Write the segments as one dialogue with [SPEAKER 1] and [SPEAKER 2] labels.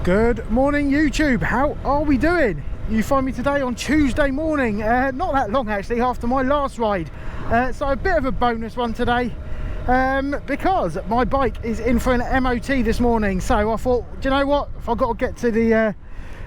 [SPEAKER 1] Good morning YouTube, how are we doing? You find me today on Tuesday morning, not that long actually after my last ride, so a bit of a bonus one today because my bike is in for an MOT this morning. So I thought, do you know what, if I've got to get to the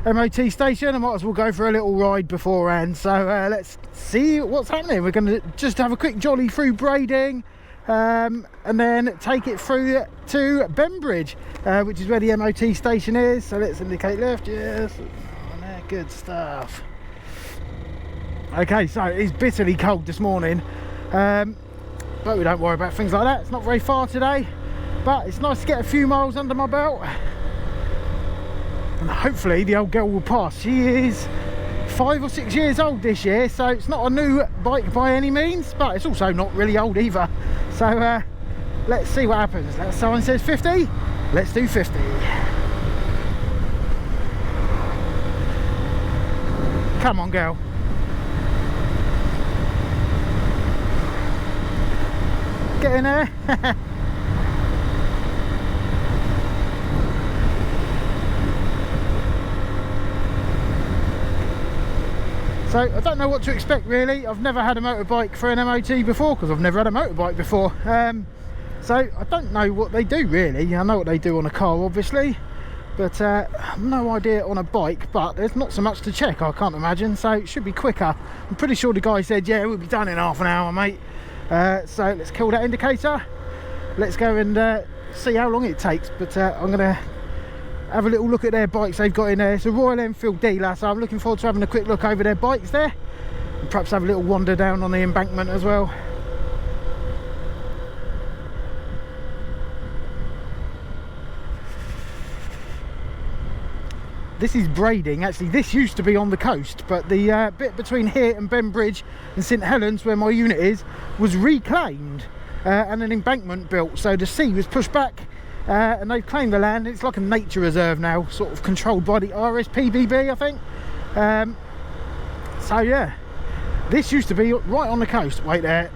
[SPEAKER 1] MOT station, I might as well go for a little ride beforehand. So let's see what's happening. We're going to just have a quick jolly through Brading and then take it through to Bembridge, which is where the MOT station is. So let's indicate left, yes, oh, there, good stuff. Okay, so it's bitterly cold this morning, but we don't worry about things like that. It's not very far today, but it's nice to get a few miles under my belt, and hopefully the old girl will pass. She is 5 or 6 years old this year, so it's not a new bike by any means, but it's also not really old either. So let's see what happens. That sign says 50, let's do 50. Come on, girl. Get in there. So I don't know what to expect really. I've never had a motorbike for an MOT before because I've never had a motorbike before. So I don't know what they do really. I know what they do on a car obviously, but no idea on a bike. But there's not so much to check, I can't imagine, so it should be quicker. I'm pretty sure the guy said, yeah, we'll be done in half an hour, mate. So let's kill that indicator. Let's go and see how long it takes. But I'm going to have a little look at their bikes they've got in there. It's a Royal Enfield dealer, so I'm looking forward to having a quick look over their bikes there, and perhaps have a little wander down on the embankment as well. This is Brading. Actually, this used to be on the coast, but the bit between here and Bembridge and St Helens, where my unit is, was reclaimed and an embankment built, so the sea was pushed back. And they've claimed the land. It's like a nature reserve now, sort of controlled by the RSPBB, I think. So yeah, this used to be right on the coast. Wait there.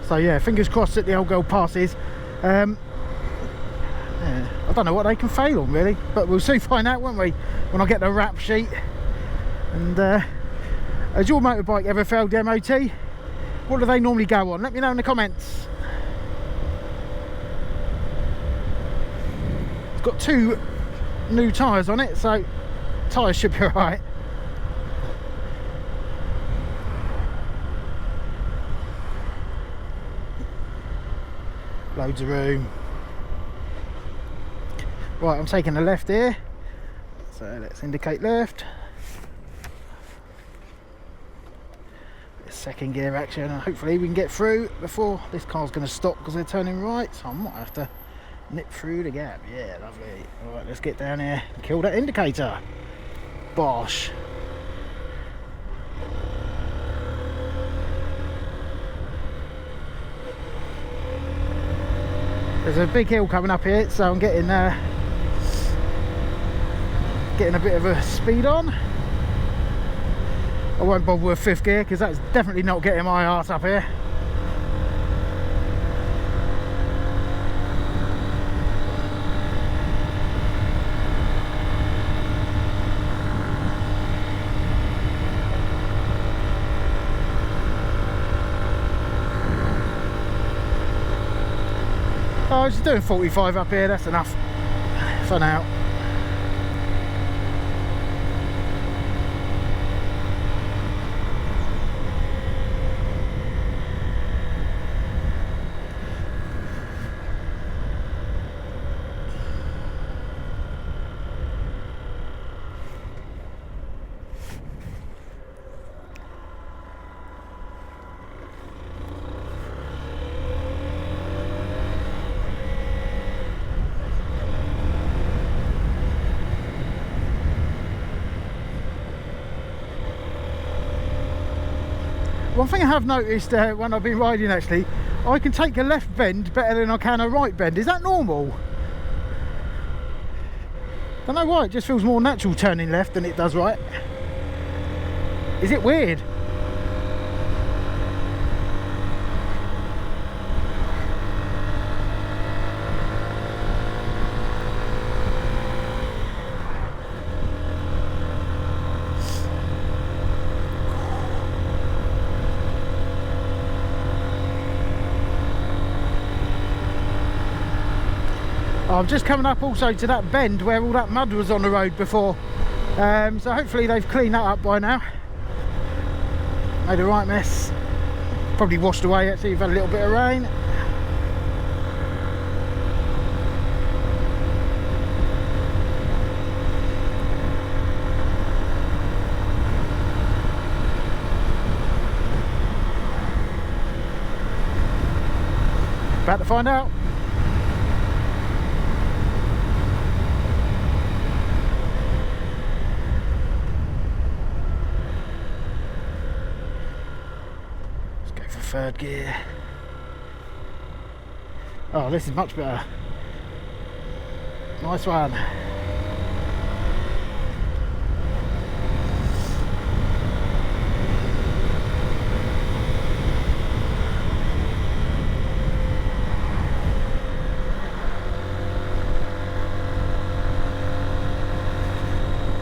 [SPEAKER 1] So yeah, fingers crossed that the old girl passes. Yeah, I don't know what they can fail on really, but we'll soon find out, won't we, when I get the rap sheet. And has your motorbike ever failed the MOT? What do they normally go on? Let me know in the comments. It's got 2 new tyres on it, so tyres should be alright. Loads of room. Right, I'm taking the left here, so let's indicate left. Second gear action, and hopefully we can get through before this car's going to stop because they're turning right, so I might have to nip through the gap. Yeah, lovely. Alright, let's get down here and kill that indicator. Bosh. There's a big hill coming up here, so I'm getting a bit of a speed on. I won't bother with 5th gear because that's definitely not getting my arse up here. Oh, I was just doing 45 up here, that's enough for now. One thing I have noticed when I've been riding, actually, I can take a left bend better than I can a right bend. Is that normal? Don't know why, it just feels more natural turning left than it does right. Is it weird? I'm just coming up also to that bend where all that mud was on the road before, so hopefully they've cleaned that up by now. Made a right mess, probably washed away actually. You've had a little bit of rain. About to find out. Third gear. Oh, this is much better. Nice one.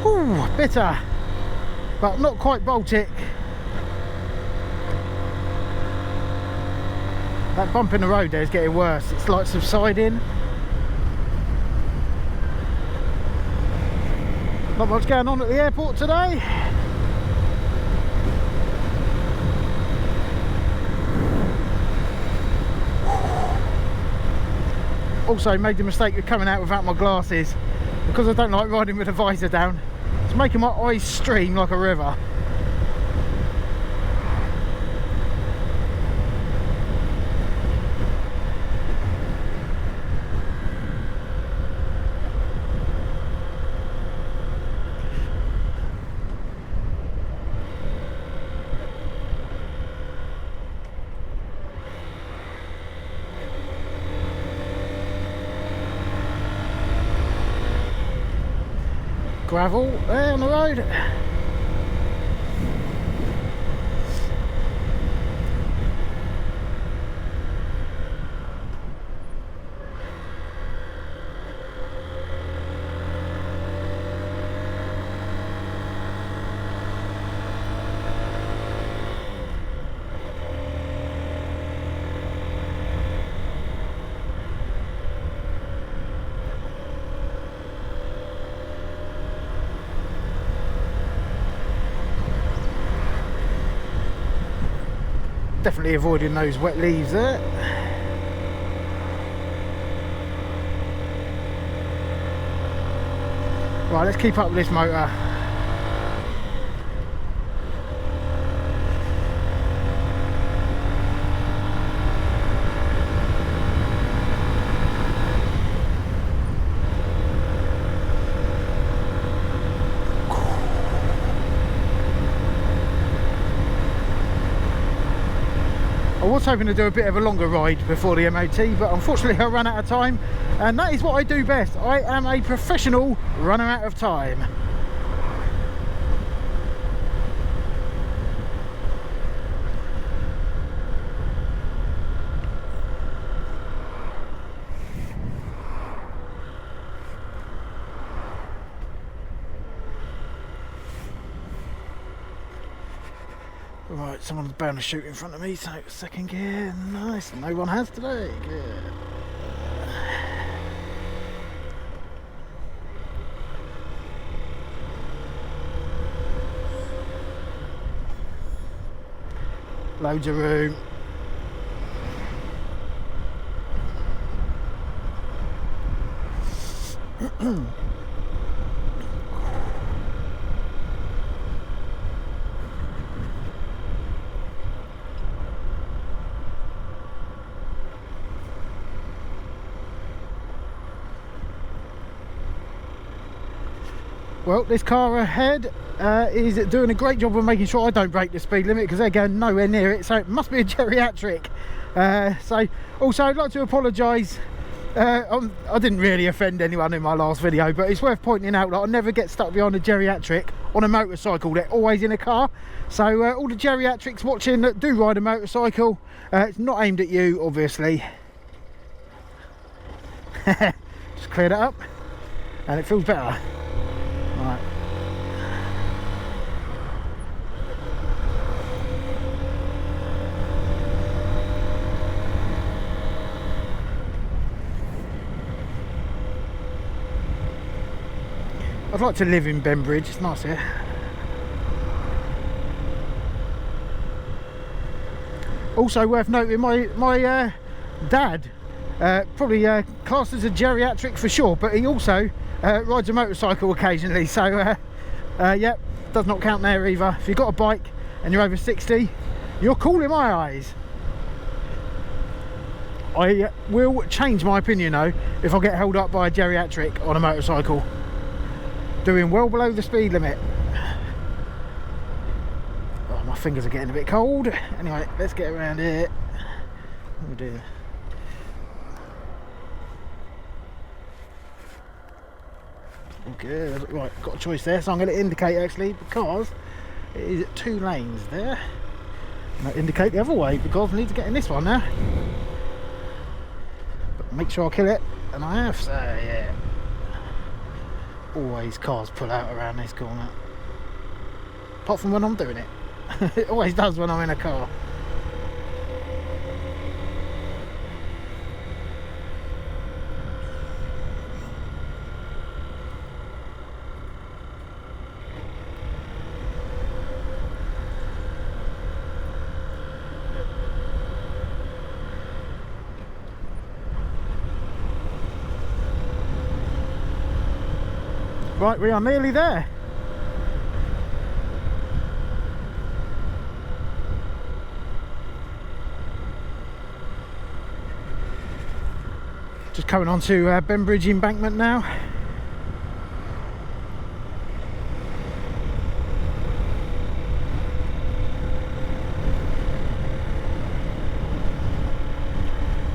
[SPEAKER 1] Ooh, bitter, but not quite Baltic. That bump in the road there is getting worse. It's like subsiding. Not much going on at the airport today. Also made the mistake of coming out without my glasses because I don't like riding with the visor down. It's making my eyes stream like a river. Gravel there on the road. Definitely avoiding those wet leaves there. Right, let's keep up with this motor. I was hoping to do a bit of a longer ride before the MOT, but unfortunately I ran out of time, and that is what I do best. I am a professional runner out of time. Right, someone's bound to shoot in front of me, so second gear, nice, no one has today, good. Loads of room. Well, this car ahead is doing a great job of making sure I don't break the speed limit, because they're going nowhere near it, so it must be a geriatric. So also I'd like to apologise. I didn't really offend anyone in my last video, but it's worth pointing out that I never get stuck behind a geriatric on a motorcycle. They're always in a car. So all the geriatrics watching that do ride a motorcycle, it's not aimed at you, obviously. Just clear that up and it feels better. Right. I'd like to live in Bembridge, it's nice here. Also worth noting, my dad, probably classed as a geriatric for sure, but he also rides a motorcycle occasionally, so yep, does not count there either. If you've got a bike and you're over 60, you're cool in my eyes. I will change my opinion though if I get held up by a geriatric on a motorcycle doing well below the speed limit. Oh, my fingers are getting a bit cold. Anyway, let's get around here. Oh dear. Okay, right, got a choice there, so I'm going to indicate actually, because it is 2 lanes there. And I indicate the other way because I need to get in this one now. But make sure I kill it, and I have, so yeah. Always cars pull out around this corner, apart from when I'm doing it. It always does when I'm in a car. Right, we are nearly there. Just coming on to Bembridge embankment now.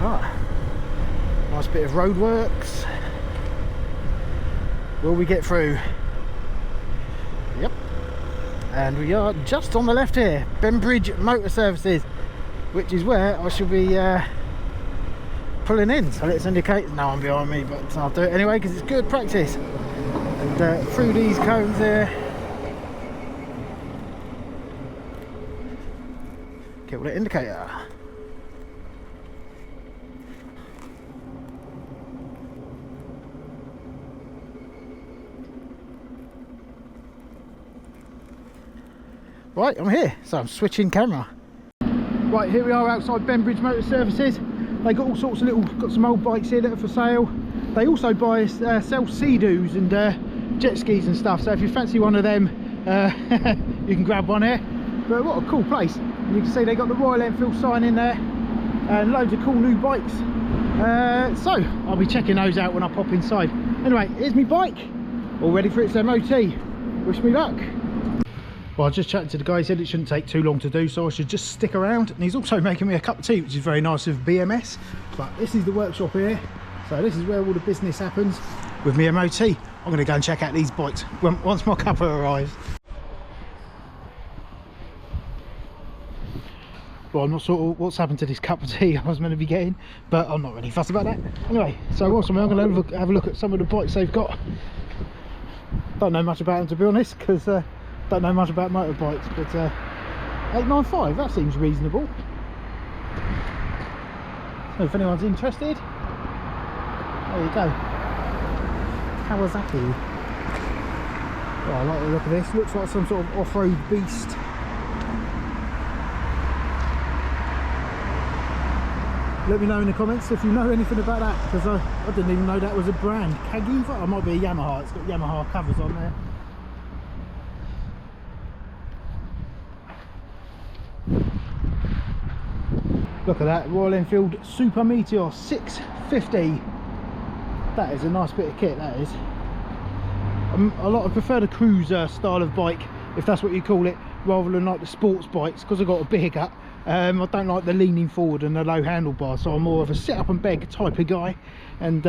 [SPEAKER 1] Ah, nice bit of roadworks. Will we get through? Yep. And we are just on the left here, Bembridge Motor Services, which is where I should be pulling in. So let's indicate. No one behind me, but I'll do it anyway because it's good practice. And through these cones there. Kill the indicator. Right, I'm here, so I'm switching camera. Right, here we are outside Bembridge Motor Services. They got all sorts of got some old bikes here that are for sale. They also sell Sea-Doos and jet skis and stuff, so if you fancy one of them, you can grab one here. But what a cool place. And you can see they got the Royal Enfield sign in there and loads of cool new bikes. So I'll be checking those out when I pop inside. Anyway, here's my bike, all ready for its MOT. Wish me luck. Well, I just chatted to the guy, he said it shouldn't take too long to do, so I should just stick around. And he's also making me a cup of tea, which is very nice of BMS. But this is the workshop here, so this is where all the business happens with me MOT. I'm going to go and check out these bikes once my cuppa arrives. Well, I'm not sure what's happened to this cup of tea I was meant to be getting, but I'm not really fussed about that. Anyway, so whilst I'm here, I'm going to have a look at some of the bikes they've got. Don't know much about them, to be honest, because don't know much about motorbikes, but 895, that seems reasonable. So if anyone's interested, there you go. Kawasaki. Oh, I like the look of this. Looks like some sort of off-road beast. Let me know in the comments if you know anything about that, because I didn't even know that was a brand. Kagiva? It might be a Yamaha. It's got Yamaha covers on there. Look at that, Royal Enfield Super Meteor 650. That is a nice bit of kit, that is. I prefer the cruiser style of bike, if that's what you call it, rather than like the sports bikes, because I've got a beer gut. I don't like the leaning forward and the low handlebar, so I'm more of a sit up and beg type of guy, and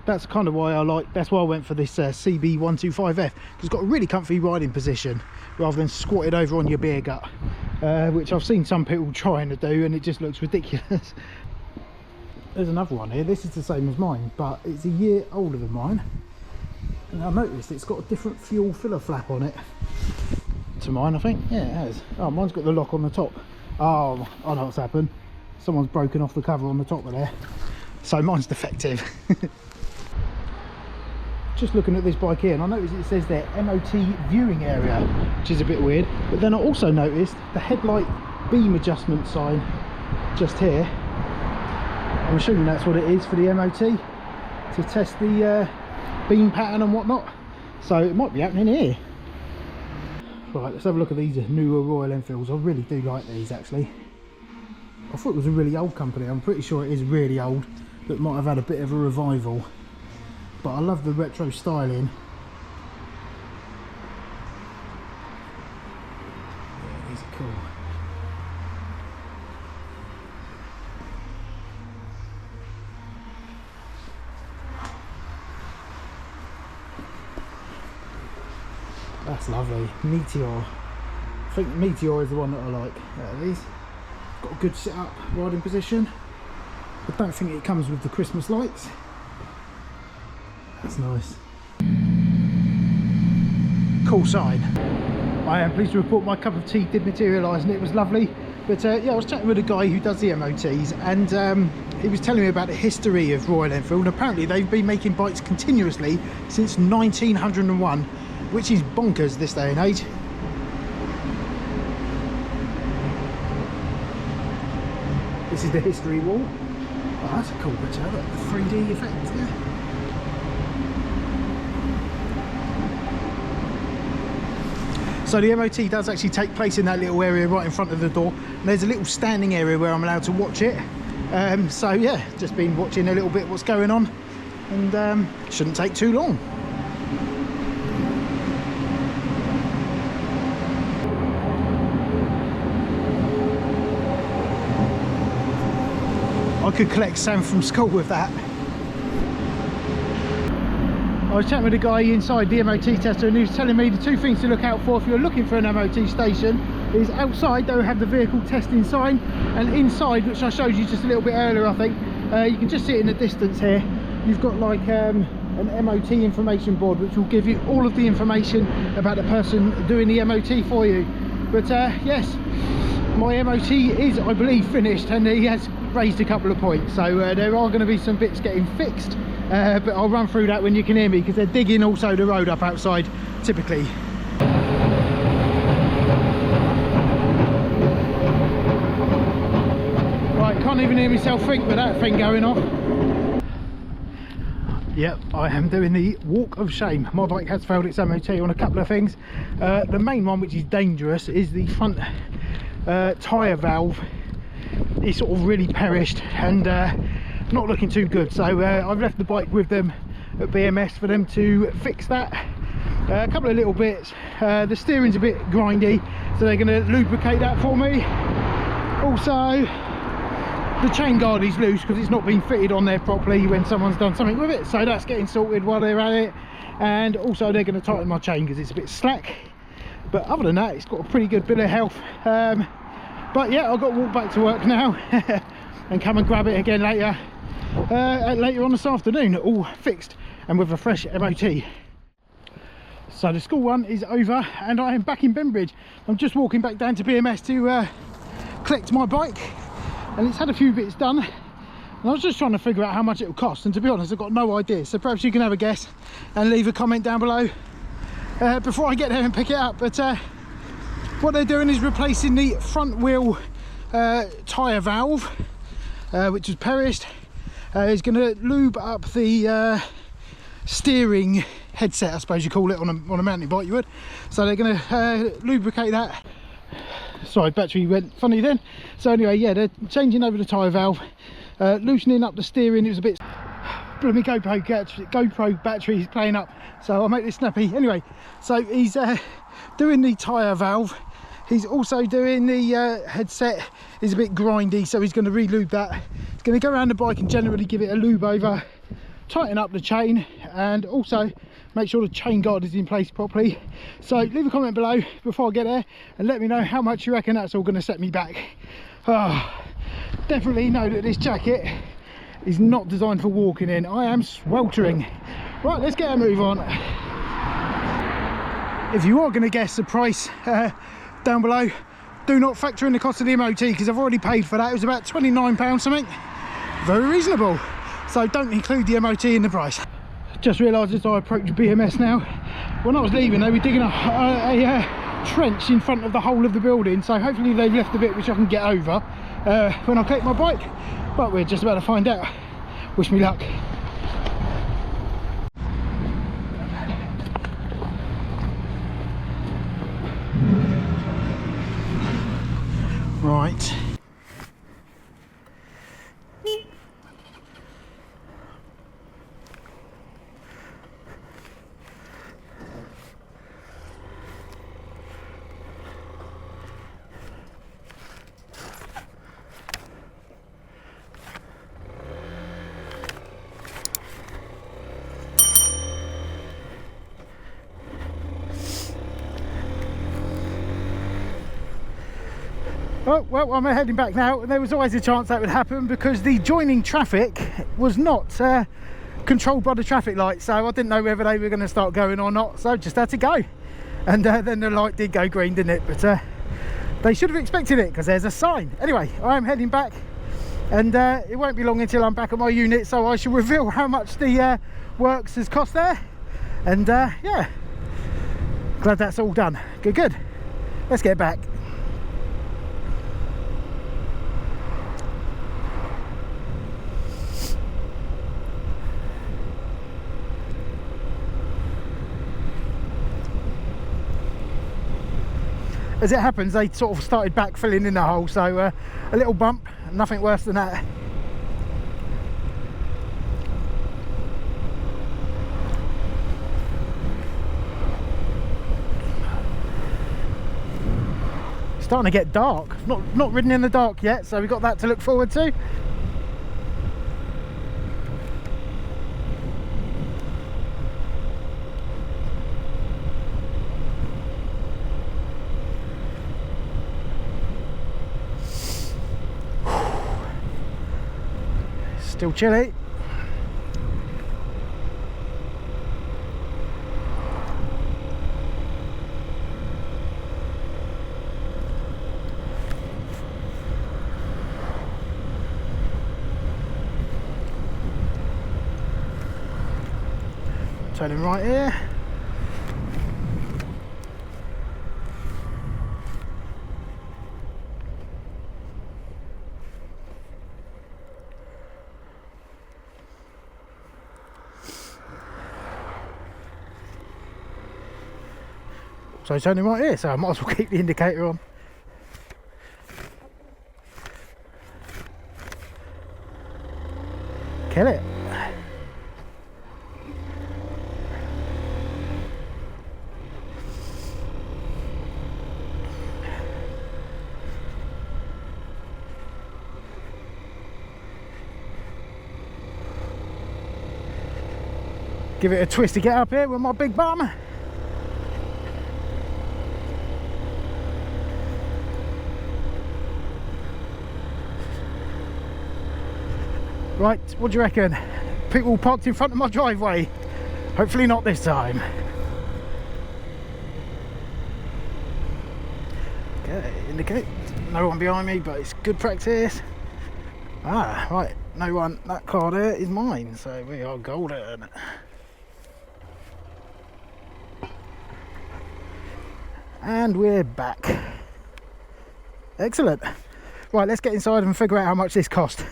[SPEAKER 1] that's kind of why that's why I went for this CB125F. It's got a really comfy riding position rather than squatted over on your beer gut, which I've seen some people trying to do, and it just looks ridiculous. There's another one here. This is the same as mine, but it's a year older than mine, and I noticed it's got a different fuel filler flap on it to mine, I think. Yeah, it has. Oh, mine's got the lock on the top. Oh, I know what's happened. Someone's broken off the cover on the top of there, so mine's defective. Just looking at this bike here, and I noticed it says there MOT viewing area, which is a bit weird. But then I also noticed the headlight beam adjustment sign just here. I'm assuming that's what it is for the MOT, to test the beam pattern and whatnot. So it might be happening here. Right, let's have a look at these newer Royal Enfields. I really do like these, actually. I thought it was a really old company. I'm pretty sure it is really old, that might have had a bit of a revival. But I love the retro styling. Yeah, these are cool. That's lovely. Meteor. I think Meteor is the one that I like out of these. Got a good sit up riding position. I don't think it comes with the Christmas lights. That's nice. Cool sign. I am pleased to report my cup of tea did materialise, and it was lovely. But yeah, I was chatting with a guy who does the MOTs, and he was telling me about the history of Royal Enfield. And apparently they've been making bikes continuously since 1901, which is bonkers this day and age. This is the history wall. Oh, that's a cool picture. Look, the 3D effect there. So the MOT does actually take place in that little area right in front of the door. And there's a little standing area where I'm allowed to watch it. So yeah, just been watching a little bit what's going on, and shouldn't take too long. I could collect Sam from school with that. I was chatting with a guy inside the MOT tester, and he was telling me the two things to look out for if you're looking for an MOT station is outside they'll have the vehicle testing sign, and inside, which I showed you just a little bit earlier I think, you can just see it in the distance here, you've got like an MOT information board which will give you all of the information about the person doing the MOT for you. But yes, my MOT is, I believe, finished, and he has raised a couple of points, so there are going to be some bits getting fixed, but I'll run through that when you can hear me, because they're digging also the road up outside typically. Right, can't even hear myself think with that thing going off. Yep, I am doing the walk of shame. My bike has failed its MOT on a couple of things. The main one, which is dangerous, is the front tyre valve. It's sort of really perished and not looking too good, so I've left the bike with them at BMS for them to fix that. A couple of little bits. The steering's a bit grindy, so they're going to lubricate that for me. Also, the chain guard is loose because it's not been fitted on there properly when someone's done something with it, so that's getting sorted while they're at it. And also they're going to tighten my chain because it's a bit slack, but other than that it's got a pretty good bit of health. But yeah, I've got to walk back to work now and come and grab it again later on this afternoon, all fixed and with a fresh MOT. So the school run is over and I am back in Bembridge. I'm just walking back down to BMS to collect my bike, and it's had a few bits done, and I was just trying to figure out how much it will cost, and to be honest I've got no idea, so perhaps you can have a guess and leave a comment down below before I get there and pick it up. But what they're doing is replacing the front wheel tyre valve, which has perished. Is going to lube up the steering headset, I suppose you call it, on a mountain bike you would. So they're going to lubricate that. Sorry, battery went funny then. So anyway, yeah, they're changing over the tyre valve, loosening up the steering. It was a bit blooming GoPro battery is playing up, so I'll make this snappy. Anyway, so he's doing the tyre valve. He's also doing the headset. Is a bit grindy, so he's going to re-lube that. He's going to go around the bike and generally give it a lube over, tighten up the chain, and also make sure the chain guard is in place properly. So leave a comment below before I get there and let me know how much you reckon that's all going to set me back. Definitely know that this jacket is not designed for walking in. I am sweltering. Right, let's get a move on. If you are going to guess the price down below, do not factor in the cost of the MOT, because I've already paid for that. It was about £29 something. Very reasonable. So don't include the MOT in the price. Just realised as I approach BMS now, when I was leaving they were digging a trench in front of the whole of the building, so hopefully they've left a bit which I can get over when I collect my bike, but we're just about to find out. Wish me luck. Right. Oh, well, I'm heading back now, and there was always a chance that would happen because the joining traffic was not controlled by the traffic light, so I didn't know whether they were going to start going or not, so just had to go. And then the light did go green, didn't it? But they should have expected it because there's a sign. Anyway, I'm heading back, and it won't be long until I'm back at my unit, so I shall reveal how much the works has cost there. And yeah, glad that's all done. Good. Let's get back. As it happens, they sort of started backfilling in the hole, so a little bump, nothing worse than that. It's starting to get dark. Not ridden in the dark yet, so we've got that to look forward to. Still chilly. Turning right here. So turning right here, so I might as well keep the indicator on. Kill it. Give it a twist to get up here with my big bum. Right, what do you reckon? People parked in front of my driveway. Hopefully not this time. Okay, indicate. No one behind me, but it's good practice. Ah, right, no one. That car there is mine, so we are golden. And we're back. Excellent. Right, let's get inside and figure out how much this cost.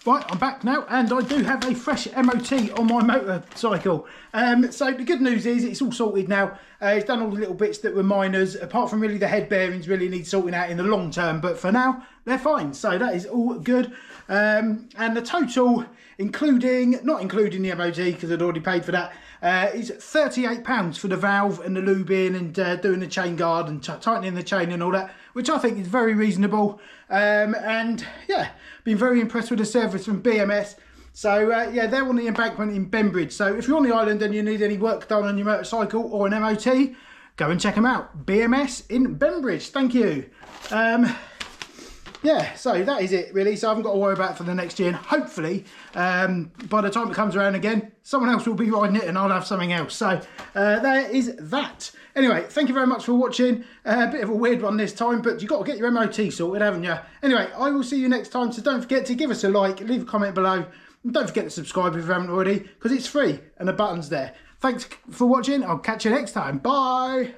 [SPEAKER 1] Right, I'm back now, and I do have a fresh MOT on my motorcycle. So the good news is it's all sorted now. It's done all the little bits that were minors, apart from really the head bearings really need sorting out in the long term. But for now, they're fine. So that is all good. And the total, not including the MOT, because I'd already paid for that, is £38 for the valve and the lubing and doing the chain guard and tightening the chain and all that, which I think is very reasonable. And yeah, been very impressed with the service from BMS. So yeah, they're on the embankment in Bembridge. So if you're on the island and you need any work done on your motorcycle or an MOT, go and check them out. BMS in Bembridge. Thank you. Yeah, so that is it really. So I haven't got to worry about it for the next year, and hopefully by the time it comes around again, someone else will be riding it and I'll have something else. So there is that. Anyway, thank you very much for watching. A bit of a weird one this time, but you've got to get your MOT sorted, haven't you? Anyway, I will see you next time, so don't forget to give us a like, leave a comment below, and don't forget to subscribe if you haven't already, because it's free and the button's there. Thanks for watching. I'll catch you next time. Bye.